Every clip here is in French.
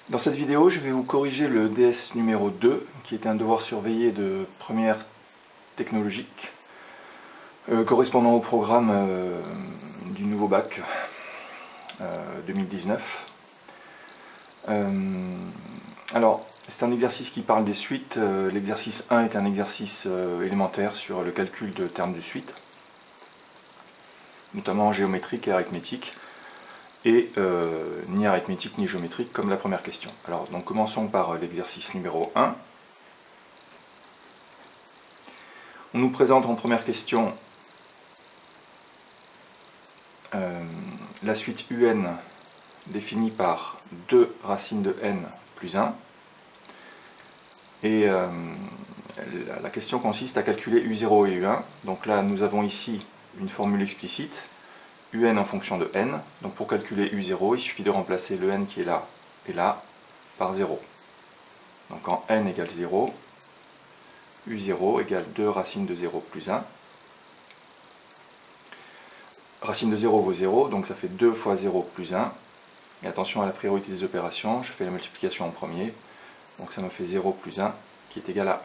Dans cette vidéo, je vais vous corriger le DS numéro 2, qui est un devoir surveillé de première technologique, correspondant au programme du nouveau bac 2019. Alors, c'est un exercice qui parle des suites. L'exercice 1 est un exercice élémentaire sur le calcul de termes de suite, notamment géométrique et arithmétique. Et ni arithmétique ni géométrique comme la première question. Alors donc commençons par l'exercice numéro 1. On nous présente en première question la suite un définie par 2 racines de n plus 1. Et la question consiste à calculer u0 et u1. Donc là nous avons ici une formule explicite. Un en fonction de n, donc pour calculer u0, il suffit de remplacer le n qui est là et là par 0. Donc quand n égale 0, u0 égale 2 racines de 0 plus 1. Racine de 0 vaut 0, donc ça fait 2 fois 0 plus 1. Et attention à la priorité des opérations, je fais la multiplication en premier, donc ça me fait 0 plus 1 qui est égal à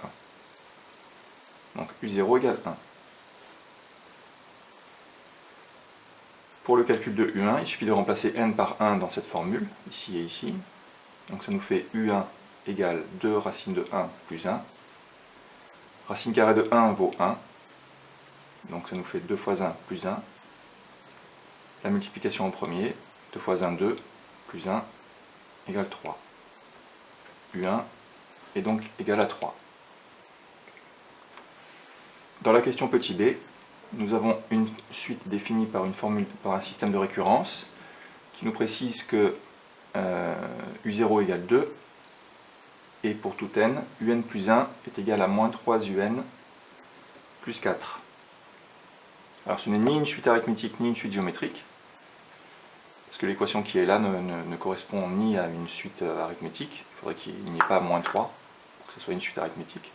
1. Donc u0 égale 1. Pour le calcul de u1, il suffit de remplacer n par 1 dans cette formule, ici et ici. Donc ça nous fait u1 égale 2 racines de 1 plus 1. Racine carrée de 1 vaut 1. Donc ça nous fait 2 fois 1 plus 1. La multiplication en premier, 2 fois 1, 2, plus 1, égale 3. u1 est donc égal à 3. Dans la question petit b, nous avons une suite définie par une formule, par un système de récurrence qui nous précise que u0 égale 2 et pour tout n, un plus 1 est égal à moins 3 un plus 4. Alors ce n'est ni une suite arithmétique ni une suite géométrique, parce que l'équation qui est là ne correspond ni à une suite arithmétique, il faudrait qu'il n'y ait pas moins 3 pour que ce soit une suite arithmétique,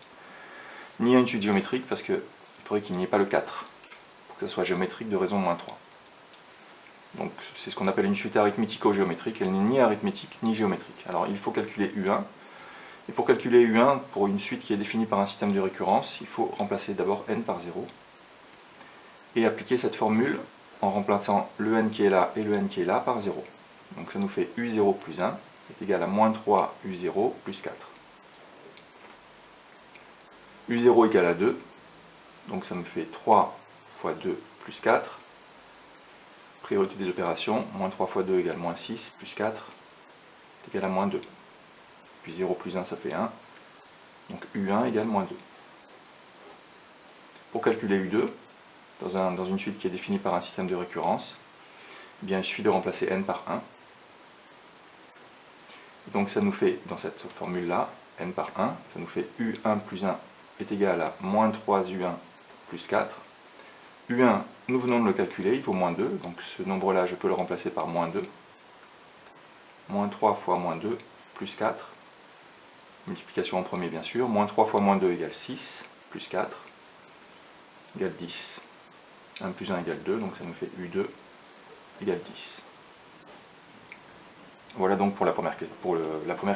ni à une suite géométrique parce qu'il faudrait qu'il n'y ait pas le 4. Que ce soit géométrique de raison moins 3. Donc c'est ce qu'on appelle une suite arithmético-géométrique, elle n'est ni arithmétique ni géométrique. Alors il faut calculer u1, et pour calculer u1, pour une suite qui est définie par un système de récurrence, il faut remplacer d'abord n par 0, et appliquer cette formule en remplaçant le n qui est là et le n qui est là par 0. Donc ça nous fait u0 plus 1 est égal à moins 3 u0 plus 4. u0 égale à 2, donc ça me fait 3 fois 2 plus 4, priorité des opérations, moins 3 fois 2 égale moins 6, plus 4 est égal à moins 2. Puis 0 plus 1 ça fait 1, donc u1 égale moins 2. Pour calculer u2, dans une suite qui est définie par un système de récurrence, eh bien, il suffit de remplacer n par 1. Donc ça nous fait, dans cette formule-là, n par 1, ça nous fait u1 plus 1 est égal à moins 3 u1 plus 4. u1, nous venons de le calculer, il vaut moins 2, donc ce nombre-là, je peux le remplacer par moins 2. Moins 3 fois moins 2, plus 4. Multiplication en premier, bien sûr. Moins 3 fois moins 2 égale 6, plus 4, égale 10. 1 plus 1 égale 2, donc ça nous fait u2 égale 10. Voilà donc pour la première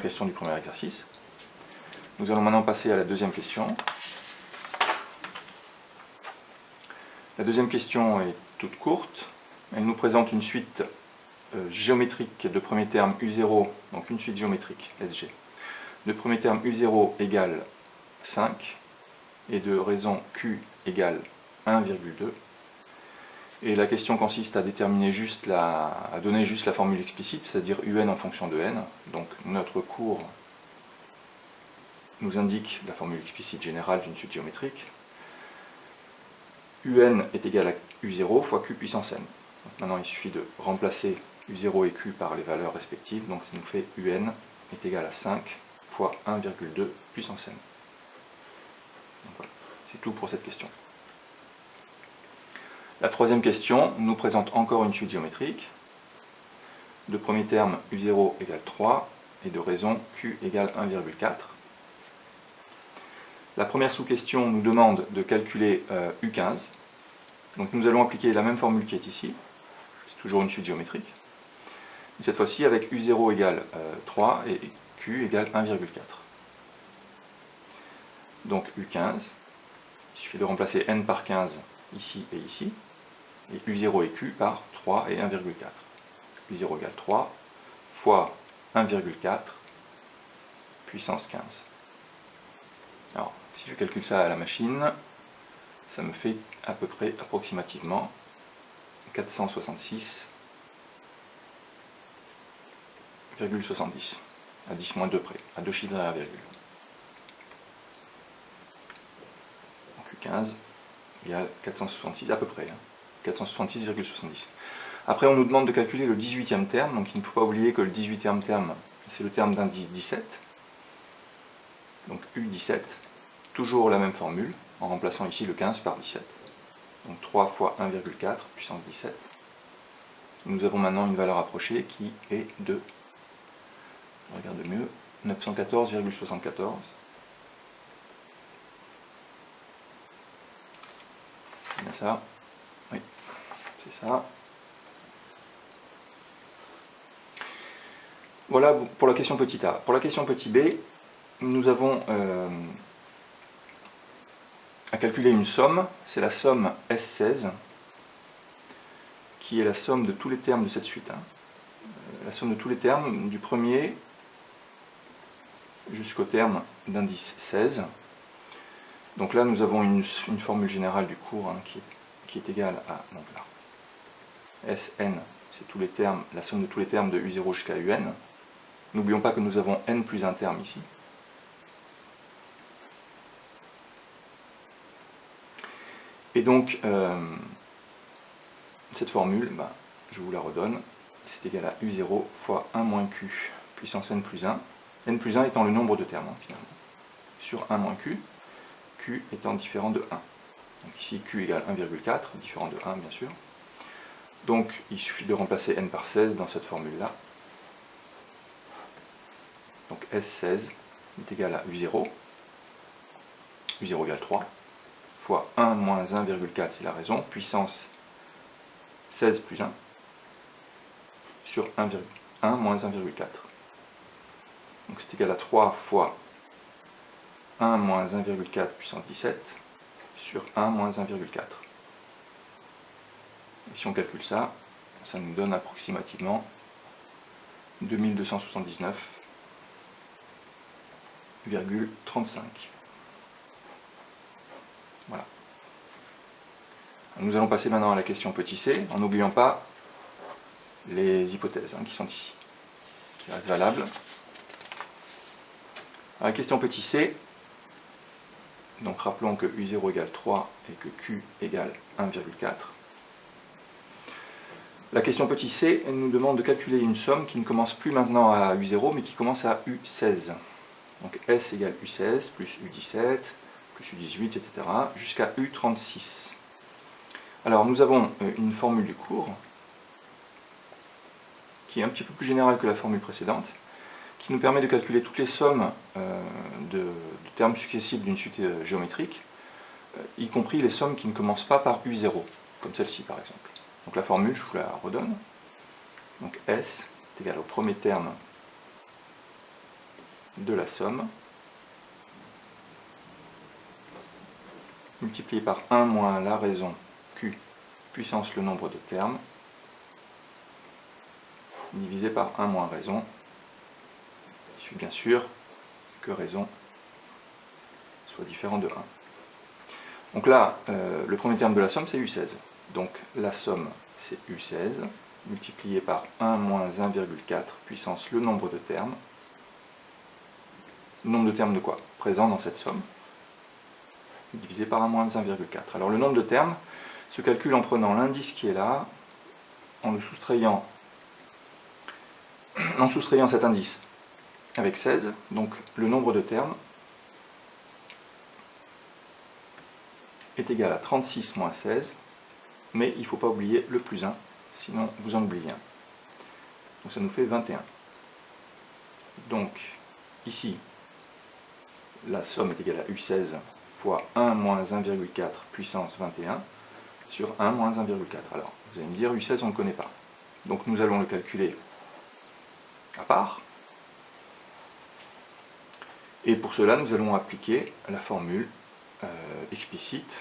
question du premier exercice. Nous allons maintenant passer à la deuxième question. La deuxième question est toute courte. Elle nous présente une suite géométrique de premier terme u0, donc une suite géométrique SG. De premier terme u0 égale 5 et de raison q égale 1,2. Et la question consiste à déterminer à donner juste la formule explicite, c'est-à-dire un en fonction de n. Donc notre cours nous indique la formule explicite générale d'une suite géométrique. un est égal à u0 fois q puissance n. Donc maintenant il suffit de remplacer u0 et q par les valeurs respectives, donc ça nous fait un est égal à 5 fois 1,2 puissance n. Voilà. C'est tout pour cette question. La troisième question nous présente encore une suite géométrique. De premier terme u0 égale 3 et de raison q égale 1,4. La première sous-question nous demande de calculer u15. Donc nous allons appliquer la même formule qui est ici. C'est toujours une suite géométrique. Cette fois-ci avec U0 égale 3 et Q égale 1,4. Donc U15, il suffit de remplacer n par 15 ici et ici, et U0 et Q par 3 et 1,4. U0 égale 3 fois 1,4 puissance 15. Alors, si je calcule ça à la machine, ça me fait à peu près, approximativement, 466,70, à 10 moins 2 près, à 2 chiffres derrière la virgule. Donc U15 égale 466 à peu près, 466,70. Après on nous demande de calculer le 18e terme, donc il ne faut pas oublier que le 18e terme, c'est le terme d'indice 17. Donc U17, toujours la même formule, en remplaçant ici le 15 par 17. Donc 3 fois 1,4 puissance 17. Nous avons maintenant une valeur approchée qui est de, regarde mieux, 914,74. C'est bien ça. Oui, c'est ça. Voilà pour la question petit a. Pour la question petit b, nous avons à calculer une somme, c'est la somme S16, qui est la somme de tous les termes de cette suite. La somme de tous les termes du premier jusqu'au terme d'indice 16. Donc là, nous avons une formule générale du cours qui est égale à, donc là, Sn, c'est tous les termes, la somme de tous les termes de U0 jusqu'à Un. N'oublions pas que nous avons n plus un terme ici. Et donc, cette formule, je vous la redonne, c'est égal à U0 fois 1 moins Q puissance n plus 1, n plus 1 étant le nombre de termes, finalement, sur 1 moins Q, Q étant différent de 1. Donc ici, Q égale 1,4, différent de 1, bien sûr. Donc, il suffit de remplacer n par 16 dans cette formule-là. Donc S16 est égal à U0, U0 égale 3, fois 1 moins 1,4, c'est la raison, puissance 16 plus 1, sur 1 moins 1,4. Donc c'est égal à 3 fois 1 moins 1,4 puissance 17, sur 1 moins 1,4. Et si on calcule ça, ça nous donne approximativement 2279,35. Voilà. Nous allons passer maintenant à la question petit c, en n'oubliant pas les hypothèses qui sont ici, qui restent valables. À la question petit c, donc rappelons que U0 égale 3 et que Q égale 1,4. La question petit c, elle nous demande de calculer une somme qui ne commence plus maintenant à U0, mais qui commence à U16. Donc S égale U16 plus U17 plus U18, etc. jusqu'à U36. Alors nous avons une formule du cours qui est un petit peu plus générale que la formule précédente, qui nous permet de calculer toutes les sommes de termes successifs d'une suite géométrique, y compris les sommes qui ne commencent pas par U0, comme celle-ci par exemple. Donc la formule, je vous la redonne. Donc S est égal au premier terme de la somme, multiplié par 1 moins la raison Q puissance le nombre de termes, divisé par 1 moins raison. Il suffit bien sûr que raison soit différent de 1. Donc là, le premier terme de la somme, c'est U16. Donc la somme, c'est U16, multiplié par 1 moins 1,4 puissance le nombre de termes. Le nombre de termes de quoi? Présent dans cette somme, divisé par 1 moins 1,4. Alors le nombre de termes se calcule en prenant l'indice qui est là, en soustrayant cet indice avec 16, donc le nombre de termes est égal à 36 moins 16, mais il ne faut pas oublier le plus 1, sinon vous en oubliez un. Donc ça nous fait 21. Donc ici, la somme est égale à U16 fois 1 moins 1,4 puissance 21 sur 1 moins 1,4. Alors, vous allez me dire, U16, on ne le connaît pas. Donc nous allons le calculer à part. Et pour cela, nous allons appliquer la formule explicite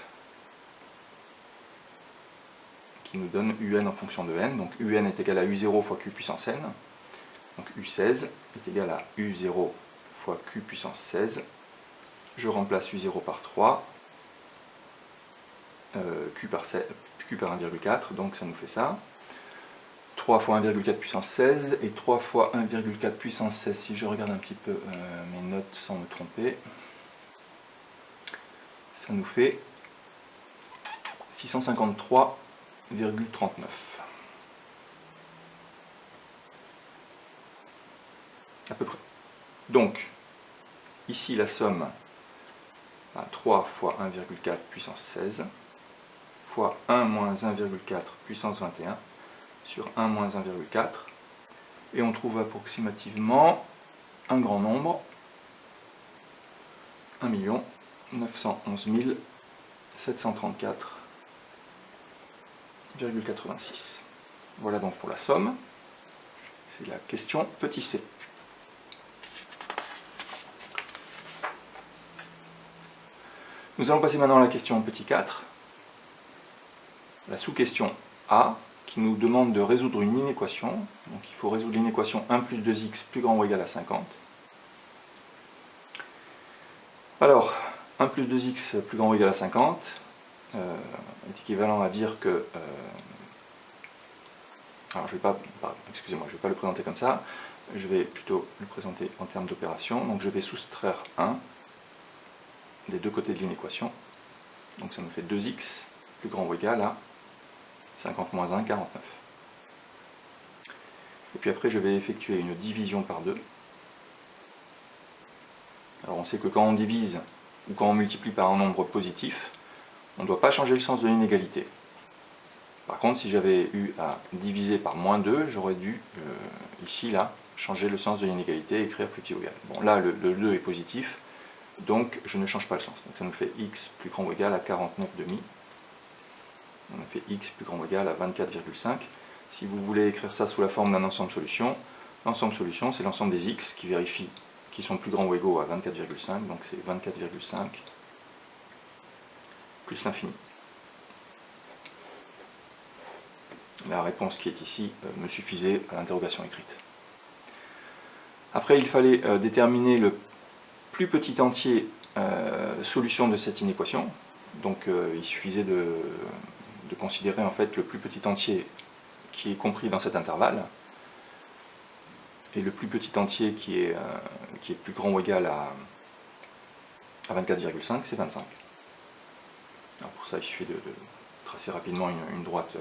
qui nous donne un en fonction de n. Donc un est égal à u0 fois q puissance n. Donc u16 est égal à u0 fois q puissance 16. Je remplace u0 par 3, q par 1,4, donc ça nous fait ça. 3 fois 1,4 puissance 16 et 3 fois 1,4 puissance 16, si je regarde un petit peu mes notes sans me tromper, ça nous fait 653,39. À peu près. Donc, ici la somme, 3 fois 1,4 puissance 16 fois 1 moins 1,4 puissance 21 sur 1 moins 1,4, et on trouve approximativement un grand nombre, 1 911 734,86. Voilà donc pour la somme. C'est la question petit c. Nous allons passer maintenant à la question petit 4, la sous-question A, qui nous demande de résoudre une inéquation. Donc il faut résoudre l'inéquation 1 plus 2x plus grand ou égal à 50. Alors, 1 plus 2x plus grand ou égal à 50 est équivalent à dire que... alors je ne vais pas, excusez-moi, je ne vais pas le présenter comme ça, je vais plutôt le présenter en termes d'opération. Donc je vais soustraire 1 des deux côtés de l'inéquation. Donc ça nous fait 2x plus grand ou égal à 50 moins 1, 49. Et puis après, je vais effectuer une division par 2. Alors on sait que quand on divise ou quand on multiplie par un nombre positif, on ne doit pas changer le sens de l'inégalité. Par contre, si j'avais eu à diviser par moins 2, j'aurais dû, ici, là, changer le sens de l'inégalité et écrire plus petit ou égal. Bon, là, le 2 est positif, donc je ne change pas le sens. Donc ça nous fait x plus grand ou égal à 49,5. On a fait x plus grand ou égal à 24,5. Si vous voulez écrire ça sous la forme d'un ensemble solution, l'ensemble solution, c'est l'ensemble des x qui vérifient qui sont plus grands ou égaux à 24,5, donc c'est 24,5 plus l'infini. La réponse qui est ici me suffisait à l'interrogation écrite. Après, il fallait déterminer le plus petit entier solution de cette inéquation. Donc il suffisait de considérer en fait le plus petit entier qui est compris dans cet intervalle, et le plus petit entier qui est plus grand ou égal à 24,5, c'est 25. Alors pour ça, il suffit de tracer rapidement une droite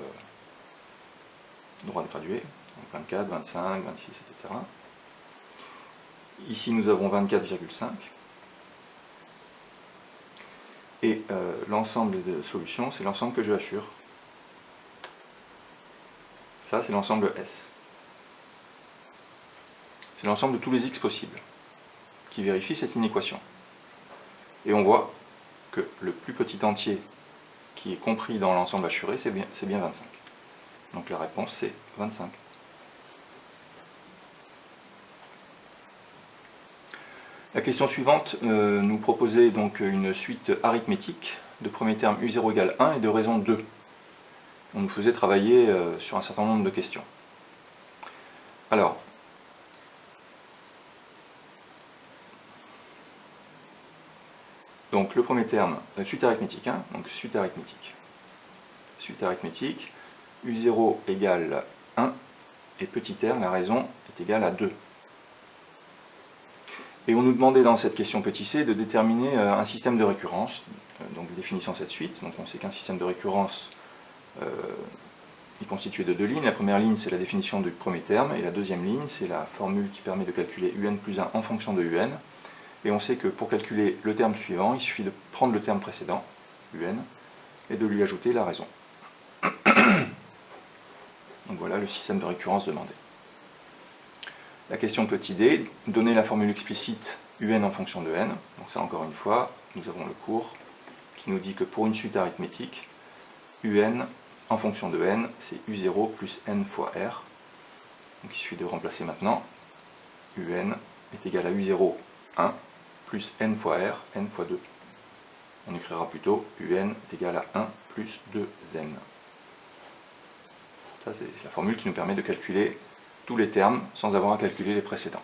graduée, donc 24, 25, 26, etc. Ici, nous avons 24,5. Et l'ensemble de solutions, c'est l'ensemble que je assure. Ça, c'est l'ensemble S. C'est l'ensemble de tous les x possibles qui vérifient cette inéquation. Et on voit que le plus petit entier qui est compris dans l'ensemble assuré, c'est bien 25. Donc la réponse, c'est 25. La question suivante nous proposait donc une suite arithmétique de premier terme u0 égale 1 et de raison 2. On nous faisait travailler sur un certain nombre de questions. Alors, donc le premier terme, suite arithmétique, hein, donc suite arithmétique. Suite arithmétique, u0 égale 1 et petit r, la raison est égale à 2. Et on nous demandait dans cette question petit c de déterminer un système de récurrence, donc définissant cette suite. Donc on sait qu'un système de récurrence est constitué de deux lignes. La première ligne, c'est la définition du premier terme, et la deuxième ligne, c'est la formule qui permet de calculer un plus 1 en fonction de un. Et on sait que pour calculer le terme suivant, il suffit de prendre le terme précédent, un, et de lui ajouter la raison. Donc voilà le système de récurrence demandé. La question petit d, donner la formule explicite un en fonction de n. Donc ça, encore une fois, nous avons le cours qui nous dit que pour une suite arithmétique, un en fonction de n, c'est u0 plus n fois r. Donc il suffit de remplacer maintenant. un est égal à u0, 1, plus n fois r, n fois 2. On écrira plutôt un est égal à 1 plus 2n. Ça, c'est la formule qui nous permet de calculer tous les termes sans avoir à calculer les précédents.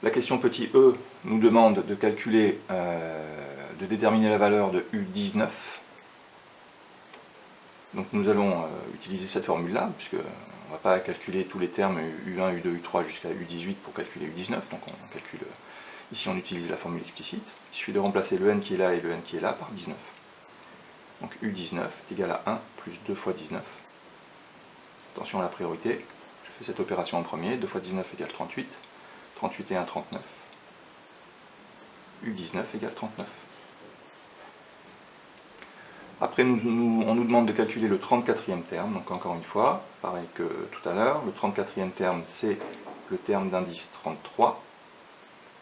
La question petit e nous demande de calculer, de déterminer la valeur de U19. Donc nous allons utiliser cette formule-là, puisque on ne va pas calculer tous les termes U1, U2, U3 jusqu'à U18 pour calculer U19. Donc on calcule, ici on utilise la formule explicite. Il suffit de remplacer le n qui est là et le n qui est là par 19. Donc U19 est égal à 1 plus 2 fois 19. Attention à la priorité, je fais cette opération en premier, 2 fois 19 égale 38, 38 et 1, 39. U19 égale 39. Après, on nous demande de calculer le 34e terme, donc encore une fois, pareil que tout à l'heure, le 34e terme, c'est le terme d'indice 33.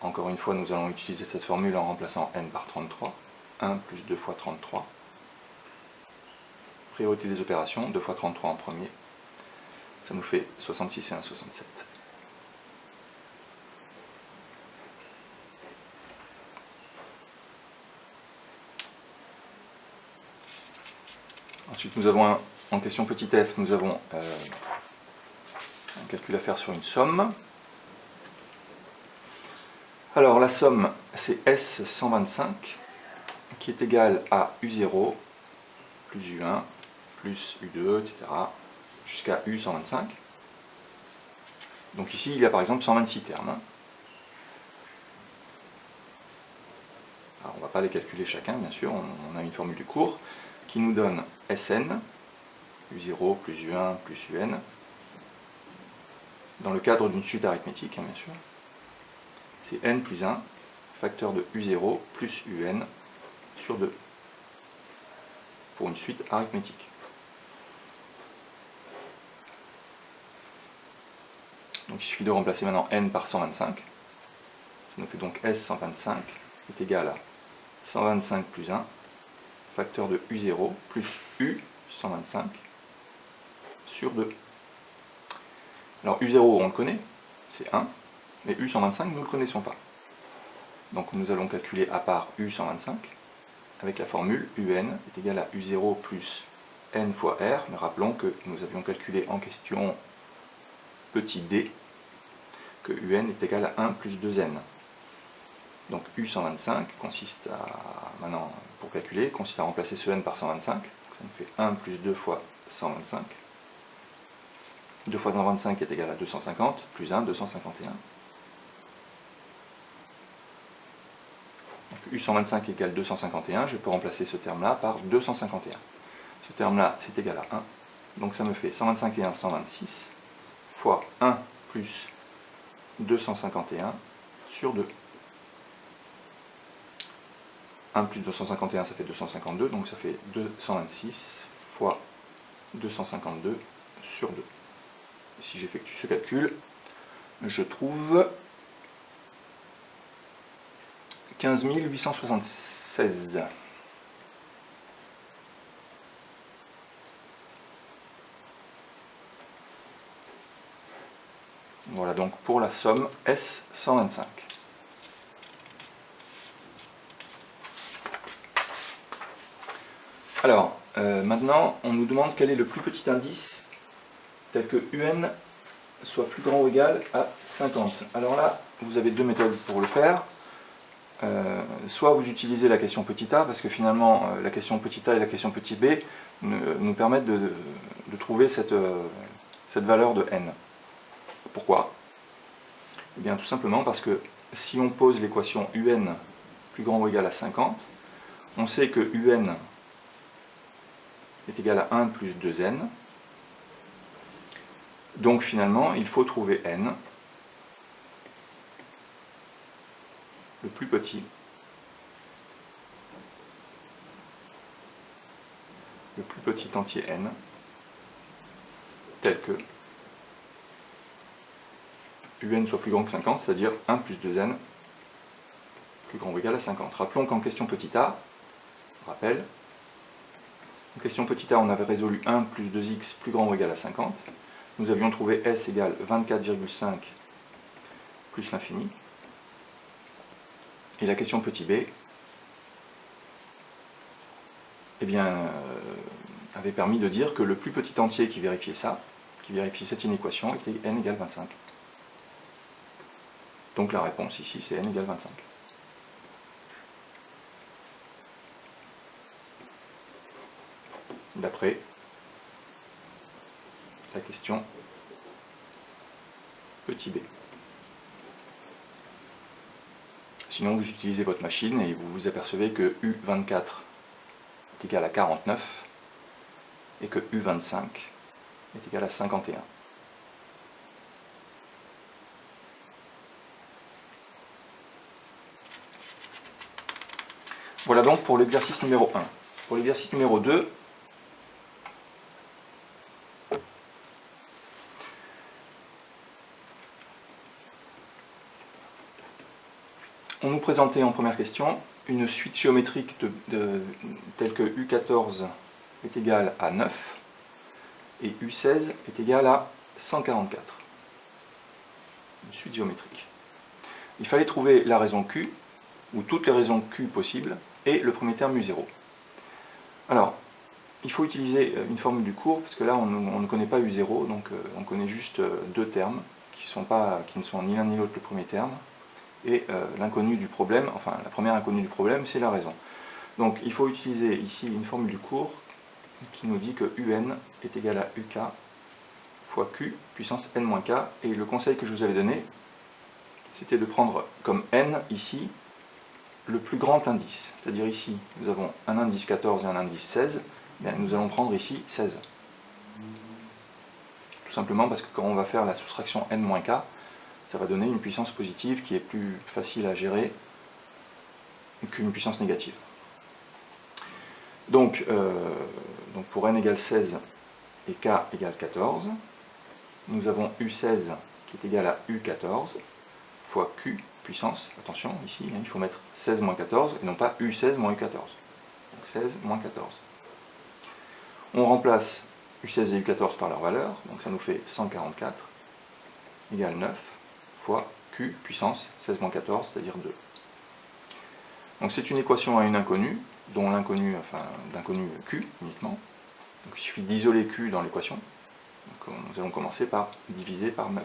Encore une fois, nous allons utiliser cette formule en remplaçant n par 33. 1 plus 2 fois 33. Priorité des opérations, 2 fois 33 en premier. Ça nous fait 66 et 1, 67. Ensuite, nous avons en question petit f, nous avons un calcul à faire sur une somme. Alors la somme, c'est S125, qui est égale à U0 plus U1 plus U2, etc. jusqu'à U125. Donc ici, il y a par exemple 126 termes. Alors, on ne va pas les calculer chacun, bien sûr, on a une formule du cours qui nous donne Sn, U0 plus U1 plus Un, dans le cadre d'une suite arithmétique, bien sûr. C'est n plus 1, facteur de U0 plus Un sur 2, pour une suite arithmétique. Donc il suffit de remplacer maintenant n par 125. Ça nous fait donc S125 est égal à 125 plus 1, facteur de U0 plus U125 sur 2. Alors U0, on le connaît, c'est 1, mais U125, nous ne le connaissons pas. Donc nous allons calculer à part U125 avec la formule UN est égal à U0 plus N fois R, mais rappelons que nous avions calculé en question petit d que UN est égal à 1 plus 2N. Donc U125 consiste à, maintenant pour calculer, consiste à remplacer ce N par 125, donc ça nous fait 1 plus 2 fois 125. 2 fois 125 est égal à 250, plus 1, 251. Donc U125 égale 251, je peux remplacer ce terme-là par 251. Ce terme-là, c'est égal à 1, donc ça me fait 125 et 1, 126, fois 1 plus 251 sur 2. 1 plus 251, ça fait 252, donc ça fait 226 fois 252 sur 2. Et si j'effectue ce calcul, je trouve 15 876. Voilà donc pour la somme S125. Alors, maintenant, on nous demande quel est le plus petit indice tel que UN soit plus grand ou égal à 50. Alors là, vous avez deux méthodes pour le faire. Soit vous utilisez la question petit a, parce que finalement, la question petit a et la question petit b nous permettent de trouver cette valeur de n. Pourquoi? Eh bien, tout simplement parce que si on pose l'équation UN plus grand ou égal à 50, on sait que UN est égal à 1 plus 2n. Donc finalement, il faut trouver n, le plus petit, entier n, tel que UN soit plus grand que 50, c'est-à-dire 1 plus 2n plus grand ou égal à 50. Rappelons qu'en question petit a, rappel, en question petit a, on avait résolu 1 plus 2x plus grand ou égal à 50. nous avions trouvé S égale 24,5 plus l'infini. Et la question petit b, eh bien, avait permis de dire que le plus petit entier qui vérifiait ça, qui vérifiait cette inéquation, était n égale 25. Donc la réponse ici, c'est n égale 25. D'après la question petit b. Sinon, vous utilisez votre machine et vous vous apercevez que U24 est égal à 49 et que U25 est égal à 51. Voilà donc pour l'exercice numéro 1. Pour l'exercice numéro 2, on nous présentait en première question une suite géométrique telle que U14 est égal à 9 et U16 est égal à 144. Une suite géométrique. Il fallait trouver la raison Q, ou toutes les raisons Q possibles, et le premier terme U0. Alors, il faut utiliser une formule du cours, parce que là on ne connaît pas U0, donc on connaît juste deux termes, qui ne sont ni l'un ni l'autre le premier terme, et l'inconnu du problème, enfin la première inconnue du problème, c'est la raison. Donc il faut utiliser ici une formule du cours qui nous dit que UN est égal à UK fois Q puissance n-k, et le conseil que je vous avais donné, c'était de prendre comme n ici le plus grand indice. C'est-à-dire ici, nous avons un indice 14 et un indice 16, bien, nous allons prendre ici 16. Tout simplement parce que quand on va faire la soustraction n-k, ça va donner une puissance positive qui est plus facile à gérer qu'une puissance négative. Donc pour n égale 16 et k égale 14, nous avons U16 qui est égal à U14 fois Q puissance, attention, ici, il faut mettre 16 moins 14 et non pas U16 moins U14. Donc 16 moins 14. On remplace U16 et U14 par leur valeur, donc ça nous fait 144 égale 9 fois Q puissance 16 moins 14, c'est-à-dire 2. Donc c'est une équation à une inconnue, dont l'inconnu, enfin d'inconnu Q uniquement. Donc il suffit d'isoler Q dans l'équation. Nous allons commencer par diviser par 9.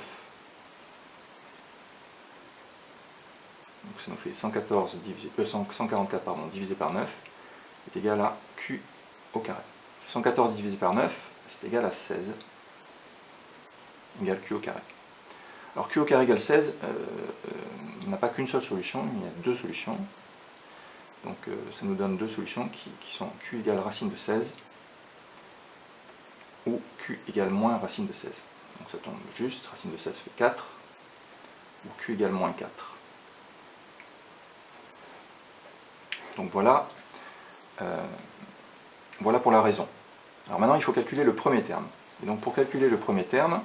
Donc ça nous fait 144 divisé par 9 est égal à Q au carré. 114 divisé par 9, c'est égal à 16, égale Q au carré. Alors Q au carré égale 16, n'a pas qu'une seule solution, il y a deux solutions. Donc ça nous donne deux solutions qui sont Q égale racine de 16 ou Q égale moins racine de 16. Donc ça tombe juste, racine de 16 fait 4, ou Q égale moins 4. Donc voilà, voilà pour la raison. Alors maintenant il faut calculer le premier terme. Et donc pour calculer le premier terme,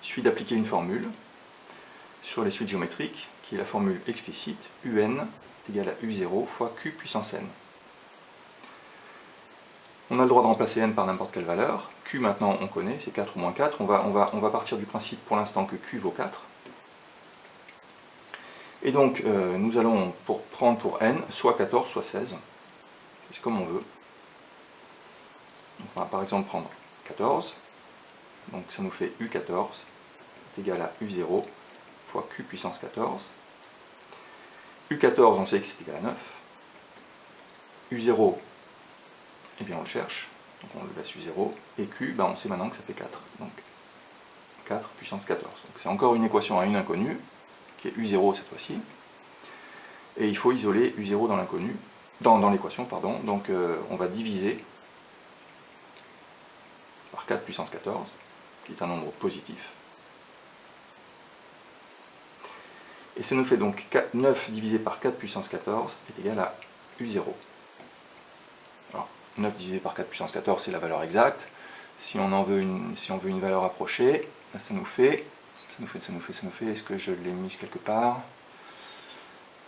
il suffit d'appliquer une formule sur les suites géométriques, qui est la formule explicite, UN est égal à U0 fois Q puissance n. On a le droit de remplacer n par n'importe quelle valeur. Q maintenant on connaît, c'est 4 ou moins 4. On va partir du principe pour l'instant que Q vaut 4. Et donc nous allons prendre pour n soit 14 soit 16. C'est comme on veut. Donc, on va par exemple prendre 14. Donc ça nous fait U14 est égal à U0 fois Q puissance 14. U14 on sait que c'est égal à 9. U0, eh bien on le cherche, donc on le laisse U0, et Q, ben on sait maintenant que ça fait 4, donc 4 puissance 14. Donc c'est encore une équation à une inconnue, qui est U0 cette fois-ci, et il faut isoler U0 dans l'inconnu, dans l'équation, pardon, donc on va diviser par 4 puissance 14, qui est un nombre positif, et ça nous fait donc 9 divisé par 4 puissance 14 est égal à U0. 9 divisé par 4 puissance 14, c'est la valeur exacte. Si on veut une valeur approchée, ça nous fait, est-ce que je l'ai mise quelque part?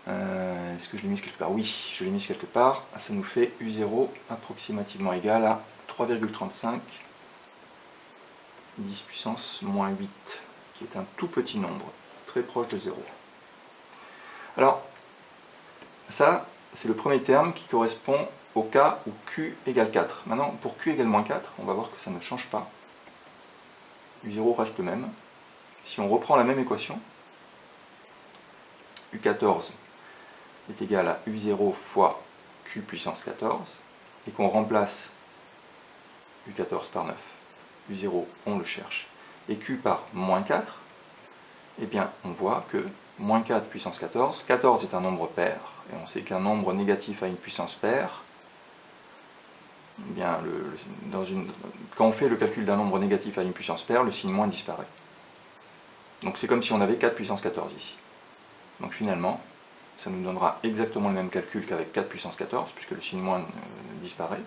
Est-ce que je l'ai mise quelque part? Oui, je l'ai mise quelque part. Ça nous fait U0 approximativement égal à 3,35 10 puissance moins 8, qui est un tout petit nombre, très proche de 0. Alors, ça, c'est le premier terme qui correspond au cas où Q égale 4. Maintenant, pour Q égale moins 4, on va voir que ça ne change pas. U0 reste le même. Si on reprend la même équation, U14 est égal à U0 fois Q puissance 14, et qu'on remplace U14 par 9, U0, on le cherche, et Q par moins 4, eh bien, on voit que moins 4 puissance 14, 14 est un nombre pair, et on sait qu'un nombre négatif a une puissance paire. Eh bien, quand on fait le calcul d'un nombre négatif à une puissance paire, le signe moins disparaît. Donc c'est comme si on avait 4 puissance 14 ici. Donc finalement, ça nous donnera exactement le même calcul qu'avec 4 puissance 14, puisque le signe moins disparaît.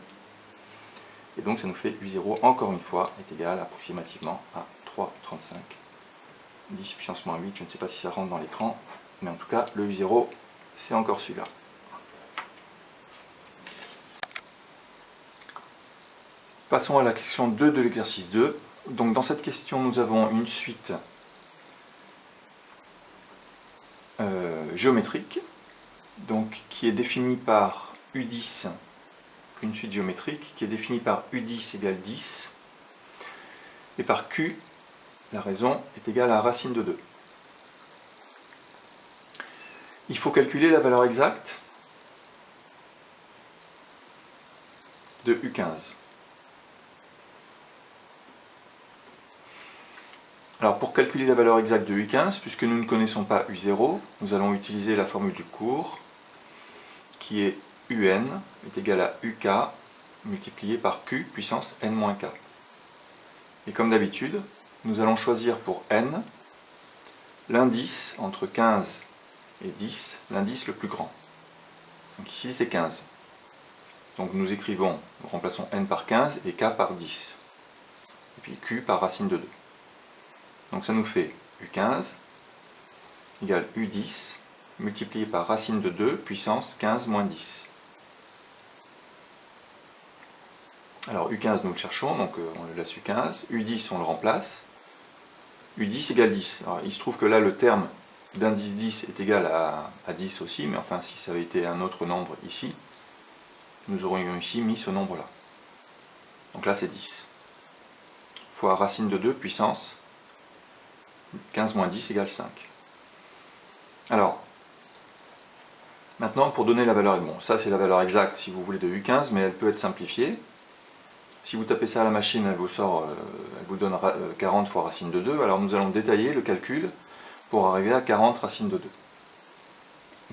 Et donc ça nous fait U0, encore une fois, est égal approximativement à 3,35. 10 puissance moins 8, je ne sais pas si ça rentre dans l'écran, mais en tout cas, le U0, c'est encore celui-là. Passons à la question 2 de l'exercice 2. Donc dans cette question, nous avons une suite géométrique, donc qui est définie par U10, une suite géométrique qui est définie par U10 égale 10, et par Q, la raison, est égale à racine de 2. Il faut calculer la valeur exacte de U15. Alors pour calculer la valeur exacte de U15, puisque nous ne connaissons pas U0, nous allons utiliser la formule du cours, qui est UN est égal à UK multiplié par Q puissance n-K. Et comme d'habitude, nous allons choisir pour n l'indice entre 15 et 10, l'indice le plus grand. Donc ici c'est 15. Donc nous remplaçons n par 15 et k par 10. Et puis q par racine de 2. Donc ça nous fait U15 égale U10 multiplié par racine de 2 puissance 15 moins 10. Alors U15 nous le cherchons, donc on le laisse U15. U10 on le remplace. U10 égale 10. Alors, il se trouve que là le terme d'indice 10 est égal à 10 aussi, mais enfin si ça avait été un autre nombre ici, nous aurions ici mis ce nombre là. Donc là c'est 10. Fois racine de 2 puissance 15 moins 10 égale 5. Alors, maintenant pour donner la valeur, bon ça c'est la valeur exacte si vous voulez de U15, mais elle peut être simplifiée. Si vous tapez ça à la machine, elle vous donne 40 fois racine de 2, alors nous allons détailler le calcul pour arriver à 40 racine de 2.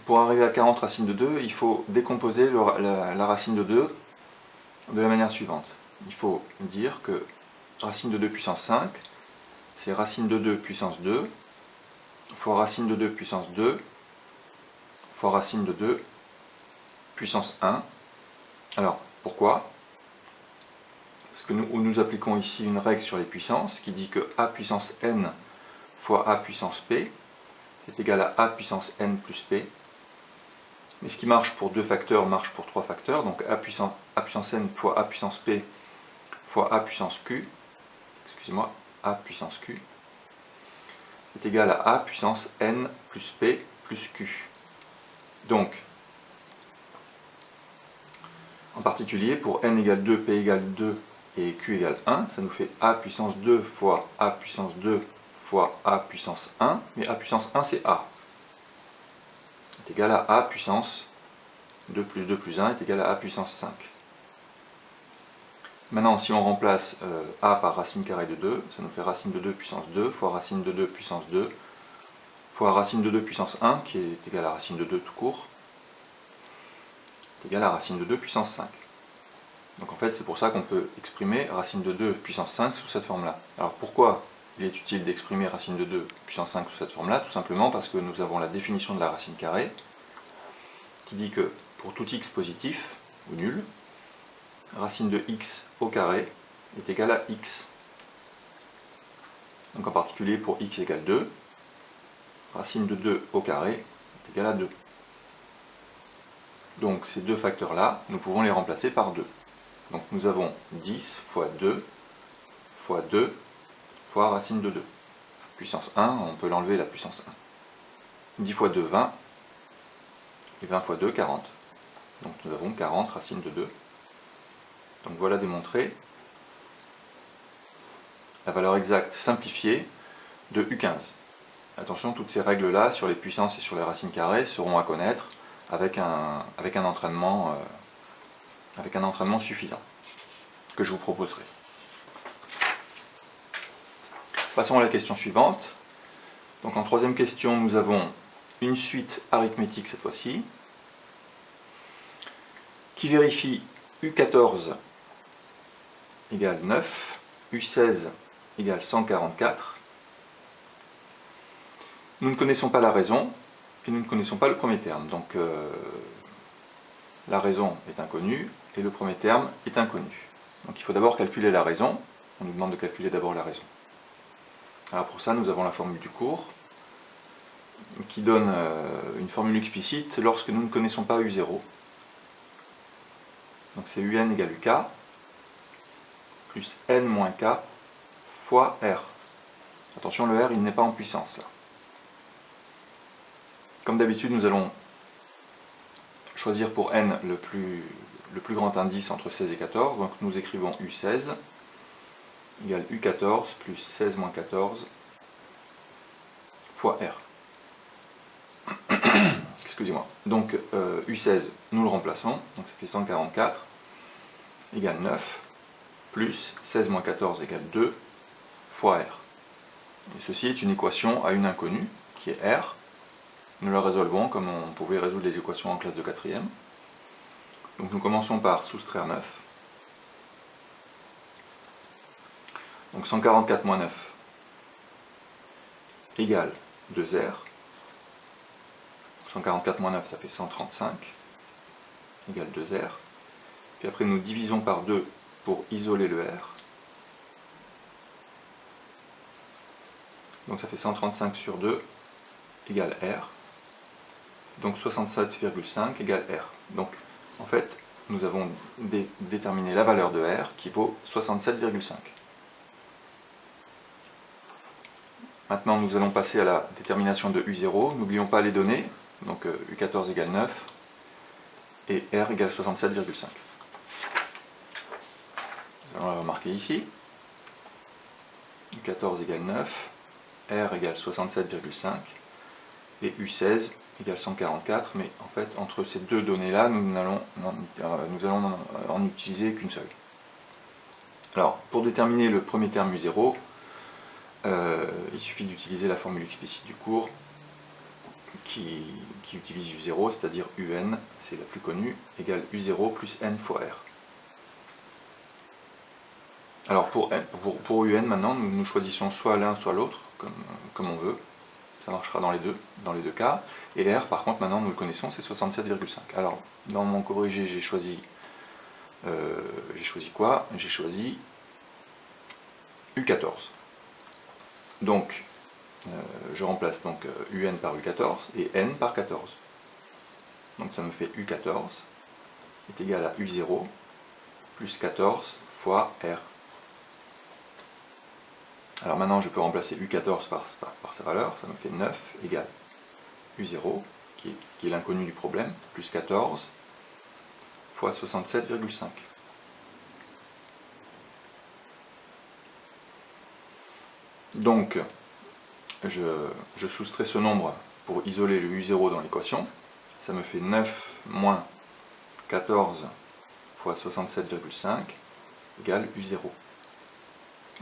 Pour arriver à 40 racine de 2, il faut décomposer la racine de 2 de la manière suivante. Il faut dire que racine de 2 puissance 5, c'est racine de 2 puissance 2, fois racine de 2 puissance 2, fois racine de 2 puissance 1. Alors, pourquoi? Parce que nous appliquons ici une règle sur les puissances qui dit que a puissance n fois a puissance p est égal à a puissance n plus p. Mais ce qui marche pour 2 facteurs marche pour 3 facteurs, donc a puissance n fois a puissance p fois a puissance q, excusez-moi, a puissance q, est égal à a puissance n plus p plus q. Donc, en particulier, pour n égale 2, p égale 2 et q égale 1, ça nous fait a puissance 2 fois a puissance 2 fois a puissance 1, mais a puissance 1 c'est a. Est égal à a puissance 2 plus 1 est égal à a puissance 5. Maintenant, si on remplace a par racine carrée de 2, ça nous fait racine de 2 puissance 2 fois racine de 2 puissance 2 fois racine de 2 puissance 1, qui est égal à racine de 2 tout court, est égal à racine de 2 puissance 5. Donc en fait, c'est pour ça qu'on peut exprimer racine de 2 puissance 5 sous cette forme-là. Alors pourquoi il est utile d'exprimer racine de 2 puissance 5 sous cette forme-là? Tout simplement parce que nous avons la définition de la racine carrée, qui dit que pour tout x positif, ou nul, racine de x au carré est égale à x. Donc en particulier pour x égale 2, racine de 2 au carré est égale à 2. Donc ces deux facteurs-là, nous pouvons les remplacer par 2. Donc nous avons 10 fois 2 fois 2 fois racine de 2. Puissance 1, on peut l'enlever la puissance 1. 10 fois 2, 20. Et 20 fois 2, 40. Donc nous avons 40 racines de 2. Donc voilà démontré la valeur exacte simplifiée de U15. Attention, toutes ces règles-là sur les puissances et sur les racines carrées seront à connaître avec un entraînement suffisant que je vous proposerai. Passons à la question suivante. Donc en troisième question, nous avons une suite arithmétique cette fois-ci, qui vérifie U14 égale 9, U16 égale 144. Nous ne connaissons pas la raison, et nous ne connaissons pas le premier terme. Donc la raison est inconnue, et le premier terme est inconnu. Donc il faut d'abord calculer la raison. On nous demande de calculer d'abord la raison. Alors pour ça, nous avons la formule du cours, qui donne une formule explicite lorsque nous ne connaissons pas U0. Donc c'est UN égale UK, plus N moins K, fois R. Attention, le R, il n'est pas en puissance, là. Comme d'habitude, nous allons choisir pour N le plus grand indice entre 16 et 14. Donc nous écrivons U16 égale U14 plus 16 moins 14 fois R. Excusez-moi. Donc U16, nous le remplaçons. Donc ça fait 144 égale 9 plus 16 moins 14 égale 2 fois R. Et ceci est une équation à une inconnue qui est R. Nous la résolvons comme on pouvait résoudre les équations en classe de 4e. Donc nous commençons par soustraire 9. Donc 144 moins 9 égale 2R. 144 moins 9, ça fait 135 égale 2R. Puis après nous divisons par 2 pour isoler le R. Donc ça fait 135 sur 2 égale R. Donc 67,5 égale R. Donc en fait, nous avons déterminé la valeur de R qui vaut 67,5. Maintenant, nous allons passer à la détermination de U0. N'oublions pas les données. Donc U14 égale 9 et R égale 67,5. Nous allons la remarquer ici. U14 égale 9, R égale 67,5 et U16 égale 144, mais en fait entre ces deux données-là, nous allons en utiliser qu'une seule. Alors, pour déterminer le premier terme U0, il suffit d'utiliser la formule explicite du cours qui utilise U0, c'est-à-dire UN, c'est la plus connue, égale U0 plus N fois R. Alors pour UN maintenant, nous choisissons soit l'un soit l'autre, comme on veut. Ça marchera dans les deux cas. Et R, par contre, maintenant nous le connaissons, c'est 67,5. Alors, dans mon corrigé, j'ai choisi quoi? J'ai choisi U14. Donc, je remplace donc UN par U14 et N par 14. Donc ça me fait U14 est égal à U0 plus 14 fois R. Alors maintenant je peux remplacer U14 par sa valeur, ça me fait 9 égale U0, qui est l'inconnu du problème, plus 14 fois 67,5. Donc je soustrais ce nombre pour isoler le U0 dans l'équation, ça me fait 9 moins 14 fois 67,5 égale U0.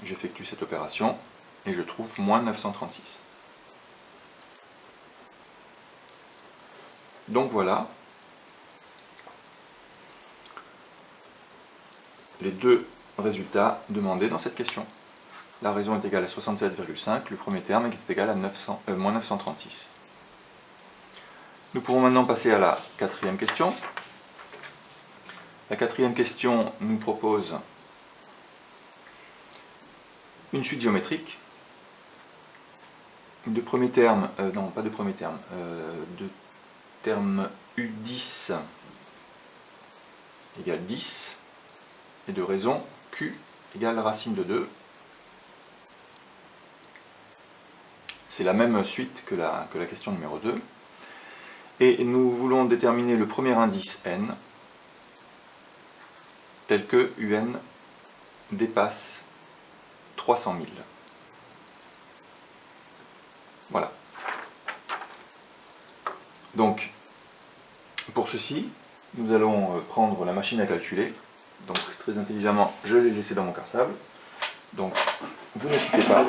J'effectue cette opération et je trouve moins 936. Donc voilà les deux résultats demandés dans cette question. La raison est égale à 67,5, le premier terme est égal à moins 936. Nous pouvons maintenant passer à la quatrième question. La quatrième question nous propose une suite géométrique de premier terme, non pas de premier terme, de terme U10 égale 10, et de raison Q égale racine de 2. C'est la même suite que la question numéro 2. Et nous voulons déterminer le premier indice n, tel que un dépasse 300 000. Voilà. Donc, pour ceci, nous allons prendre la machine à calculer. Donc, très intelligemment, je l'ai laissé dans mon cartable. Donc, vous ne quittez pas.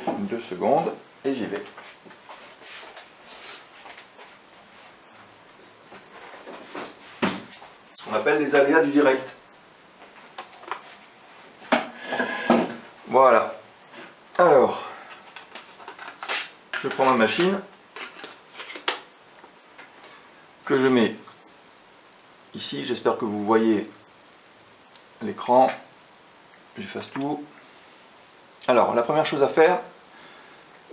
2 secondes, et j'y vais. Ce qu'on appelle les aléas du direct. Voilà. Alors, je prends ma machine, que je mets ici. J'espère que vous voyez l'écran. J'efface tout. Alors, la première chose à faire,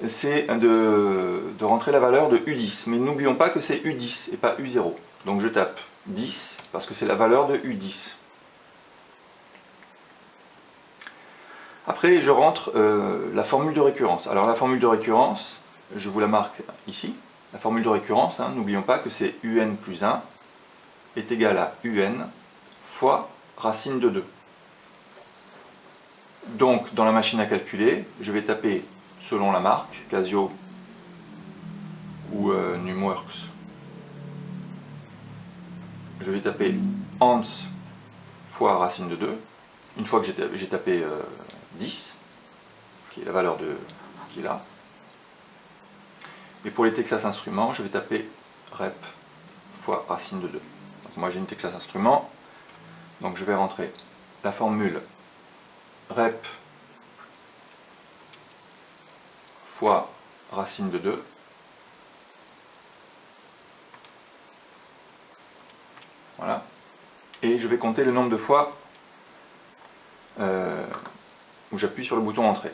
c'est de rentrer la valeur de U10. Mais n'oublions pas que c'est U10 et pas U0. Donc je tape 10 parce que c'est la valeur de U10. Après, je rentre la formule de récurrence. Alors la formule de récurrence, je vous la marque ici. La formule de récurrence, n'oublions pas que c'est UN plus 1 est égal à UN fois racine de 2. Donc, dans la machine à calculer, je vais taper, selon la marque, Casio ou Numworks, je vais taper ans fois racine de 2. Une fois que j'ai tapé 10, qui est la valeur qui est là. Et pour les Texas Instruments, je vais taper rep fois racine de 2. Donc moi j'ai une Texas Instruments, donc je vais rentrer la formule rep fois racine de 2. Voilà. Et je vais compter le nombre de fois où j'appuie sur le bouton Entrée.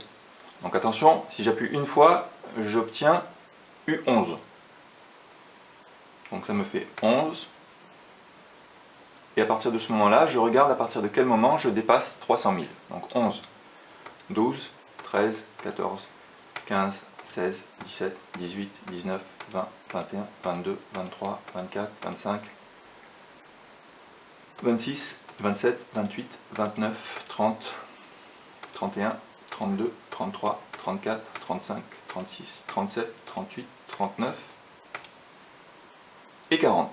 Donc attention, si j'appuie une fois, j'obtiens U11. Donc ça me fait 11. Et à partir de ce moment-là, je regarde à partir de quel moment je dépasse 300 000. Donc 11, 12, 13, 14, 15, 16, 17, 18, 19, 20, 21, 22, 23, 24, 25, 26, 27, 28, 29, 30, 31, 32, 33, 34, 35, 36, 37, 38, 39 et 40.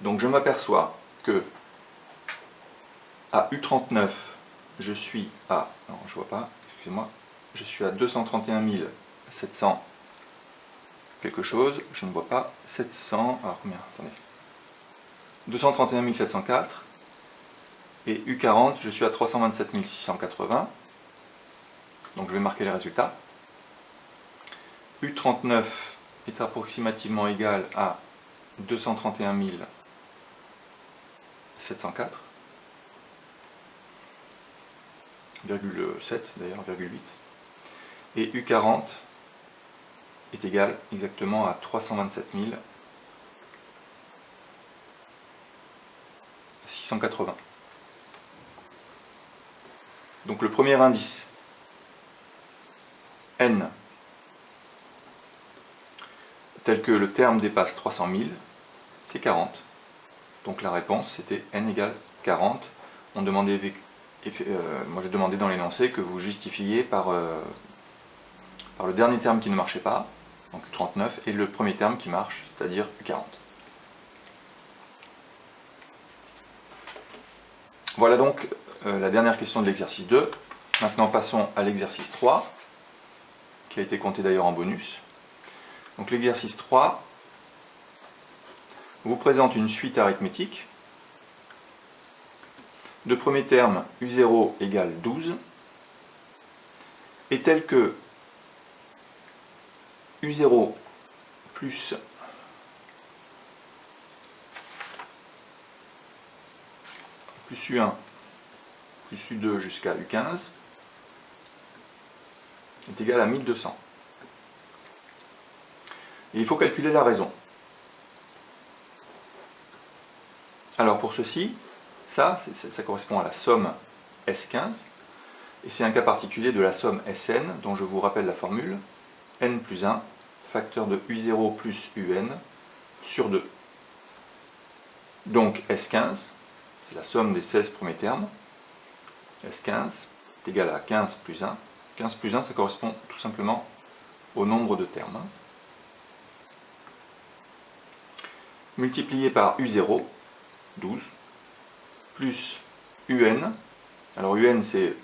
Donc je m'aperçois que à U39, je suis à, non je vois pas, excusez-moi, je suis à 231 700 quelque chose, je ne vois pas, 700, alors combien, attendez, 231 704, et U40, je suis à 327 680, donc je vais marquer les résultats. U39 est approximativement égal à 231 704, 0,7 d'ailleurs, 0,8, et U40 est égal exactement à 327 680. Donc le premier indice, N, tel que le terme dépasse 300 000, c'est 40. Donc la réponse c'était N égale 40. On demandait, moi je demandais dans l'énoncé que vous justifiez par le dernier terme qui ne marchait pas, donc 39, et le premier terme qui marche, c'est-à-dire 40. Voilà donc la dernière question de l'exercice 2. Maintenant passons à l'exercice 3, qui a été compté d'ailleurs en bonus. Donc l'exercice 3 vous présente une suite arithmétique. De premier terme, U0 égale 12, et tel que U0 plus U1 plus U2 jusqu'à U15 est égal à 1200. Et il faut calculer la raison. Alors pour ceci, ça correspond à la somme S15, et c'est un cas particulier de la somme Sn, dont je vous rappelle la formule, n plus 1, facteur de U0 plus Un, sur 2. Donc S15, c'est la somme des 16 premiers termes. S15 est égal à 15 plus 1. 15 plus 1, ça correspond tout simplement au nombre de termes. Multiplié par U0, 12, plus UN. Alors UN, c'est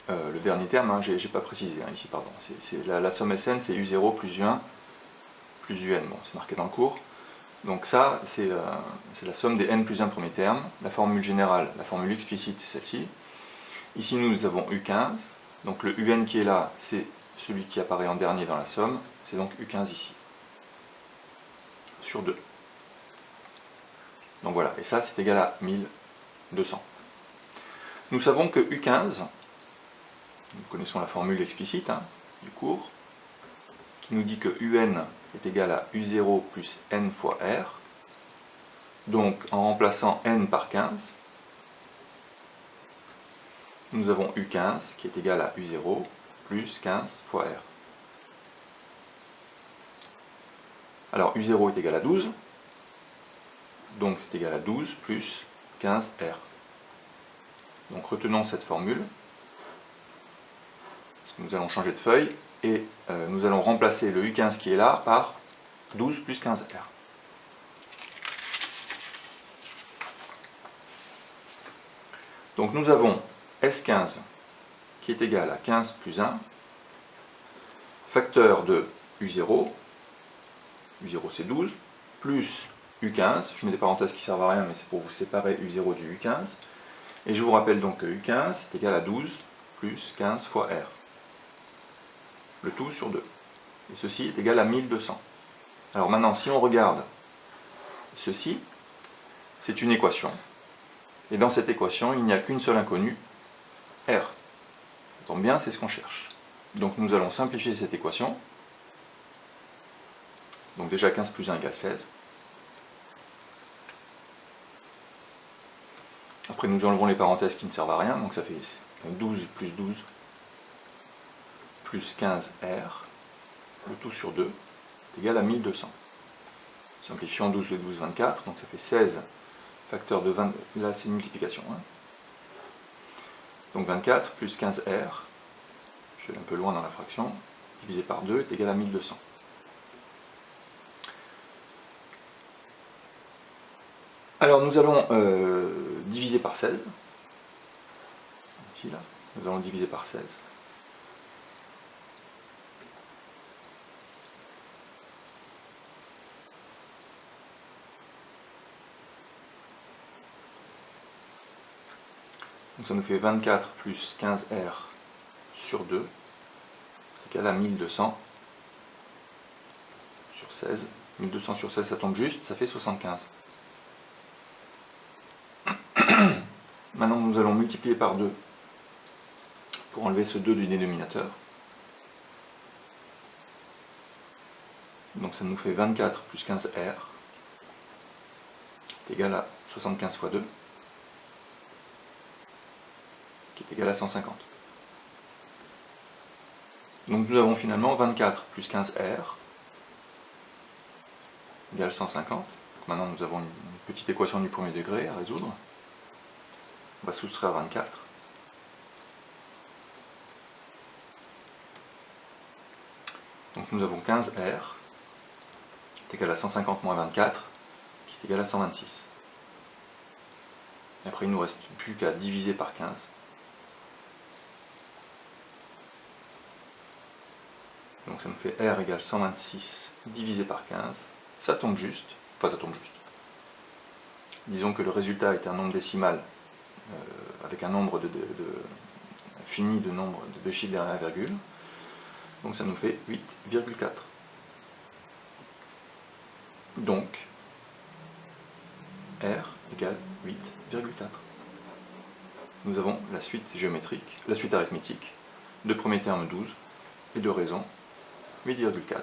le dernier terme, j'ai pas précisé ici, pardon. La somme Sn, c'est U0 plus U1 plus UN. Bon, c'est marqué dans le cours. Donc ça, c'est la somme des n plus 1 premiers termes. La formule générale, la formule explicite, c'est celle-ci. Ici, nous avons U15. Donc le UN qui est là, c'est celui qui apparaît en dernier dans la somme. C'est donc U15 ici. Sur 2. Donc voilà, et ça, c'est égal à 1200. Nous savons que U15, nous connaissons la formule explicite du cours, qui nous dit que UN est égal à U0 plus N fois R. Donc, en remplaçant N par 15, nous avons U15 qui est égal à U0 plus 15 fois R. Alors, U0 est égal à 12, donc c'est égal à 12 plus 15 R. Donc, retenons cette formule, parce que nous allons changer de feuille, et nous allons remplacer le U15 qui est là par 12 plus 15R. Donc nous avons S15 qui est égal à 15 plus 1, facteur de U0, U0 c'est 12, plus U15, je mets des parenthèses qui ne servent à rien mais c'est pour vous séparer U0 du U15, et je vous rappelle donc que U15 est égal à 12 plus 15 fois R. Le tout sur 2. Et ceci est égal à 1200. Alors maintenant, si on regarde ceci, c'est une équation. Et dans cette équation, il n'y a qu'une seule inconnue, R. Ça tombe bien, c'est ce qu'on cherche. Donc nous allons simplifier cette équation. Donc déjà 15 plus 1 égale 16. Après nous enlevons les parenthèses qui ne servent à rien, donc ça fait 12 plus 12 plus 15R, le tout sur 2, est égal à 1200. Simplifions 12 et 12, 24, donc ça fait 16 facteur de 20, là c'est une multiplication. Donc 24 plus 15R, je vais un peu loin dans la fraction, divisé par 2 est égal à 1200. Alors nous allons diviser par 16. Ici, là, nous allons diviser par 16. Donc ça nous fait 24 plus 15R sur 2, c'est égal à 1200 sur 16. 1200 sur 16, ça tombe juste, ça fait 75. Maintenant, nous allons multiplier par 2 pour enlever ce 2 du dénominateur. Donc ça nous fait 24 plus 15R, est égal à 75 fois 2. Qui est égal à 150. Donc nous avons finalement 24 plus 15R égale 150. Donc maintenant nous avons une petite équation du premier degré à résoudre. On va soustraire 24. Donc nous avons 15R est égal à 150 moins 24 qui est égal à 126. Et après il ne nous reste plus qu'à diviser par 15. Donc ça me fait R égale 126 divisé par 15. Ça tombe juste. Enfin, ça tombe juste. Disons que le résultat est un nombre décimal avec un nombre fini de nombre de chiffres derrière la virgule. Donc ça nous fait 8,4. Donc R égale 8,4. Nous avons la suite géométrique, la suite arithmétique, de premier terme 12 et de raison 8,4.